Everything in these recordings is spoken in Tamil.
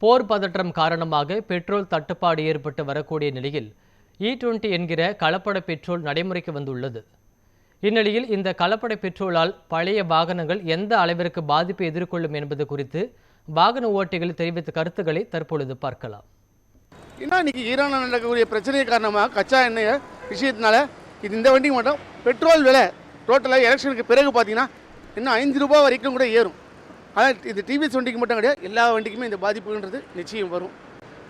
போர் பதற்றம் காரணமாக பெட்ரோல் தட்டுப்பாடு ஏற்பட்டு வரக்கூடிய நிலையில் E20 என்கிற கலப்பட பெட்ரோல் நடைமுறைக்கு வந்துள்ளது. இந்நிலையில் இந்த கலப்பட பெட்ரோலால் பழைய வாகனங்கள் எந்த அளவிற்கு பாதிப்பை எதிர்கொள்ளும் என்பது குறித்து வாகன ஓட்டிகள் தெரிவித்த கருத்துக்களை தற்பொழுது பார்க்கலாம். இன்னைக்கு ஈரானில் நடக்கக்கூடிய பிரச்சனை காரணமாக கச்சா எண்ணெய் விஷயத்தினால இந்த வண்டிக்கு மட்டும் பெட்ரோல் விலை டோட்டலாக எலெக்ஷனுக்கு பிறகு பார்த்தீங்கன்னா இன்னும் 5 ரூபாய் வரைக்கும் கூட ஏறும். அதான் இது டிவிஎஸ் வண்டிக்கு மட்டும் கிடையாது, எல்லா வண்டிக்குமே இந்த பாதிப்புன்றது நிச்சயம் வரும்.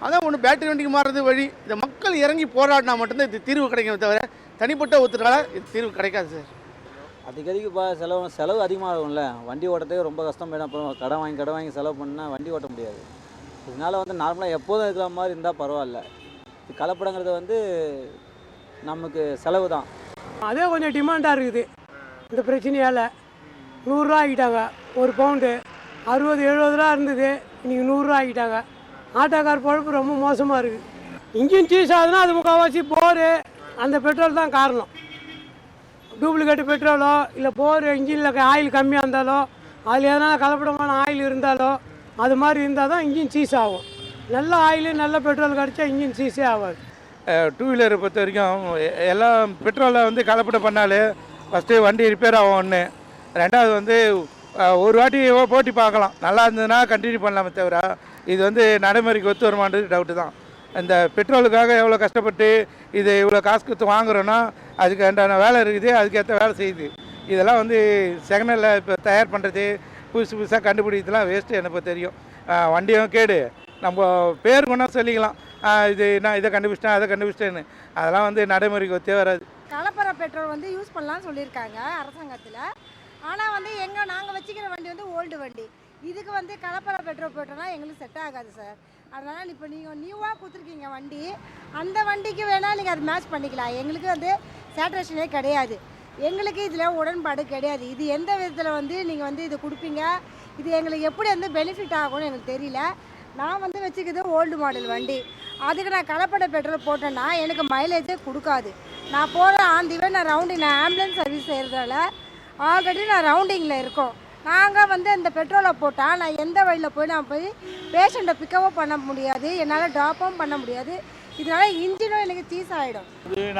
அதான் ஒன்று பேட்டரி வண்டிக்கு மாறுறது வழி. இந்த மக்கள் இறங்கி போராடினா மட்டும்தான் இது தீர்வு கிடைக்கும், தவிர தனிப்பட்ட ஒருத்தரால் இது தீர்வு கிடைக்காது சார். அதிகரிக்கு செலவு அதிகமாகும்ல. வண்டி ஓட்டுறதுக்கு ரொம்ப கஷ்டம் போயிடும். அப்புறம் கடன் வாங்கி செலவு பண்ணால் வண்டி ஓட்ட முடியாது. இதனால் நார்மலாக எப்போதும் இருக்கிற மாதிரி இருந்தால் பரவாயில்ல. கலப்படங்கிறது நமக்கு செலவு தான். அதே கொஞ்சம் டிமாண்டாக இருக்குது. இந்த பிரச்சனையால் 100 ரூபா ஆகிட்டாங்க. ஒரு பவுண்டு 60-70 ரூபா இருந்தது, இன்றைக்கி 100 ரூபா ஆகிட்டாங்க. ஆட்டோக்கார் பொழப்பு ரொம்ப மோசமாக இருக்குது. இன்ஜின் சீஸ் ஆகுதுன்னா அது முக்கால்வாசி போரு அந்த பெட்ரோல் தான் காரணம். டூப்ளிகேட் பெட்ரோலோ இல்லை போர் இன்ஜினில் ஆயில் கம்மியாக இருந்தாலோ அதில் எதனா கலப்படமான ஆயில் இருந்தாலோ அது மாதிரி இருந்தால் தான் இன்ஜின் சீஸ் ஆகும். நல்ல ஆயில் நல்ல பெட்ரோல் கிடச்சா இன்ஜின் சீஸே ஆகாது. டூ வீலரை பொறுத்த வரைக்கும் எல்லாம் பெட்ரோலை கலப்படம் பண்ணாலே ஃபஸ்ட்டு வண்டி ரிப்பேர் ஆகும். ஒன்று ரெண்டாவது ஒரு வாட்டி போட்டி பார்க்கலாம், நல்லா இருந்ததுன்னா கண்டினியூ பண்ணலாமே தவிர இது நடைமுறைக்கு ஒத்து வருமானது டவுட்டு தான். இந்த பெட்ரோலுக்காக எவ்வளோ கஷ்டப்பட்டு இது இவ்வளோ காசு கொடுத்து வாங்குகிறோன்னா அதுக்கு வேண்டான வேலை இருக்குது, அதுக்கேற்ற வேலை செய்யுது. இதெல்லாம் செகண்ட் ஹேண்டில் இப்போ தயார் பண்ணுறது புதுசாக கண்டுபிடிக்கிறதுலாம் வேஸ்ட்டு எனக்கு தெரியும். வண்டியும் கேடு, நம்ம பேர் கொண்டா சொல்லிக்கலாம், இது நான் இதை கண்டுபிடிச்சிட்டேன் அதை கண்டுபிடிச்சிட்டேன்னு. அதெல்லாம் நடைமுறைக்கு ஒத்தே வராது. கலப்பட பெட்ரோல் யூஸ் பண்ணலாம்னு சொல்லியிருக்காங்க அரசாங்கத்தில். ஆனால் நாங்கள் வச்சுக்கிற வண்டி ஓல்டு வண்டி. இதுக்கு கலப்பட பெட்ரோல் போட்டோன்னா எங்களுக்கு செட் ஆகாது சார். அதனால் இப்போ நீங்கள் நியூவாக கொடுத்துருக்கீங்க வண்டி, அந்த வண்டிக்கு வேணால் நீங்கள் அது மேட்ச் பண்ணிக்கலாம். எங்களுக்கு சேட்ரேஷனே கிடையாது. எங்களுக்கு இதில் உடன்பாடு கிடையாது. இது எந்த விதத்தில் நீங்கள் இது கொடுப்பீங்க, இது எங்களுக்கு எப்படி பெனிஃபிட் ஆகும்னு எனக்கு தெரியல. நான் வச்சுக்கிறது ஓல்டு மாடல் வண்டி. அதுக்கு நான் கலப்பட பெட்ரோல் போட்டேன்னா எனக்கு மைலேஜே கொடுக்காது. நான் போகிற ஆந்திவே நான் ஆம்புலன்ஸ் சர்வீஸ் செய்கிறதால ஆல்ரெடி நான் ரவுண்டிங்கில் இருக்கோம். நாங்கள் இந்த பெட்ரோலை போட்டால் நான் எந்த வழியில் நான் போய் பேஷண்ட்டை பிக்கப்பும் பண்ண முடியாது, என்னால் ட்ராப்பும் பண்ண முடியாது. இதனால் இன்ஜினும் எனக்கு சீஸ் ஆகிடும்.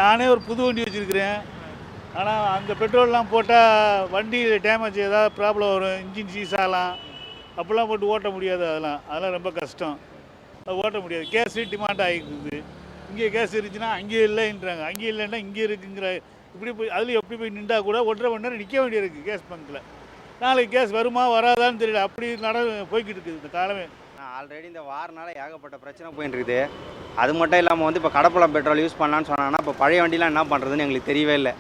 நானே ஒரு புது வண்டி வச்சுருக்கிறேன். ஆனால் அந்த பெட்ரோல்லாம் போட்டால் வண்டி டேமேஜ் ஏதாவது ப்ராப்ளம் வரும், இன்ஜின் சீஸ் ஆகலாம். அப்படிலாம் போட்டு ஓட்ட முடியாது. அதெல்லாம் ரொம்ப கஷ்டம், அது ஓட்ட முடியாது. கேஸு டிமாண்ட் ஆகிக்குது. இங்கே கேஸ் இருந்துச்சுன்னா அங்கேயே இல்லைன்றாங்க, அங்கேயே இல்லைன்னா இங்கே இருக்குங்கிற. இப்படி போய் அதில் எப்படி போய் நின்றா கூட 1.5 மணி நேரம் நிற்க வேண்டியிருக்கு கேஸ் பங்கில். நாளைக்கு கேஸ் வருமா வராதான்னு தெரியல, அப்படி போய்கிட்டு இருக்குது இந்த காலமே. ஆல்ரெடி இந்த வாரனால ஏகப்பட்ட பிரச்சனை போயிட்டு இருக்குது. அது மட்டும் இல்லாமல் இப்போ கடப்பளம் பெட்ரோல் யூஸ் பண்ணலான்னு சொன்னாங்கன்னா இப்போ பழைய வண்டிலாம் என்ன பண்ணுறதுன்னு எங்களுக்கு தெரியவே இல்லை.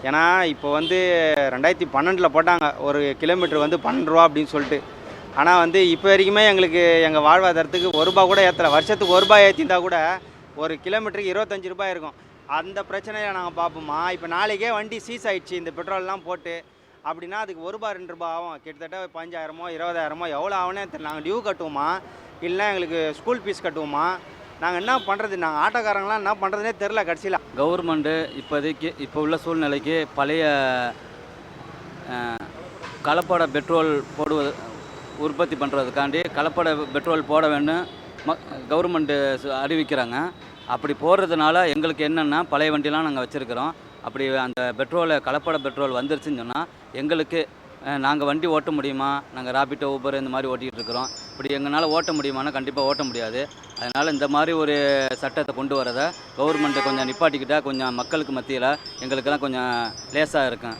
ஏன்னா இப்போ 2012 போட்டாங்க ஒரு கிலோமீட்டர் 12 ரூபா அப்படின்னு சொல்லிட்டு. ஆனால் இப்போ வரைக்குமே எங்களுக்கு எங்கள் வாழ்வாதாரத்துக்கு 1 ரூபா கூட ஏற்றலை. வருஷத்துக்கு 1 ரூபாய் ஏற்றிருந்தா கூட ஒரு கிலோமீட்டருக்கு 25 ரூபாய் இருக்கும். அந்த பிரச்சனையை நாங்கள் பார்ப்போமா? இப்போ நாளைக்கே வண்டி சீஸ் ஆகிடுச்சு இந்த பெட்ரோல்லாம் போட்டு அப்படின்னா அதுக்கு 1 ரூபா 2 ரூபா ஆகும். கிட்டத்தட்ட 5000மோ 20000மோ எவ்வளோ ஆகுனே தெரியல. நாங்கள் டியூ கட்டுவோமா இல்லைனா எங்களுக்கு ஸ்கூல் ஃபீஸ் கட்டுவோமா? நாங்கள் என்ன பண்ணுறது? நாங்கள் ஆட்டோக்காரங்களாம் என்ன பண்ணுறதுனே தெரில. கடைசியில் கவர்மெண்ட்டு இப்போ உள்ள சூழ்நிலைக்கு பழைய கலப்பட பெட்ரோல் உற்பத்தி பண்ணுறதுக்காண்டி கலப்பட பெட்ரோல் போட வேண்டும் கவர்மெண்ட்டு அறிவிக்கிறாங்க. அப்படி போடுறதுனால எங்களுக்கு என்னென்னா பழைய வண்டிலாம் நாங்கள் வச்சுருக்கிறோம். அப்படி அந்த கலப்பட பெட்ரோல் வந்துருச்சுன்னு சொன்னால் எங்களுக்கு நாங்கள் வண்டி ஓட்ட முடியுமா? நாங்கள் ராபிட்டோ ஊபர் இந்த மாதிரி ஓட்டிகிட்டு இருக்கிறோம். இப்படி எங்களால் ஓட்ட முடியுமானா கண்டிப்பாக ஓட்ட முடியாது. அதனால் இந்த மாதிரி ஒரு சட்டத்தை கொண்டு வரதை கவர்மெண்ட்டை கொஞ்சம் நிப்பாட்டிக்கிட்டால் கொஞ்சம் மக்களுக்கு மத்தியில் எங்களுக்கெல்லாம் கொஞ்சம் லேசாக இருக்கும்.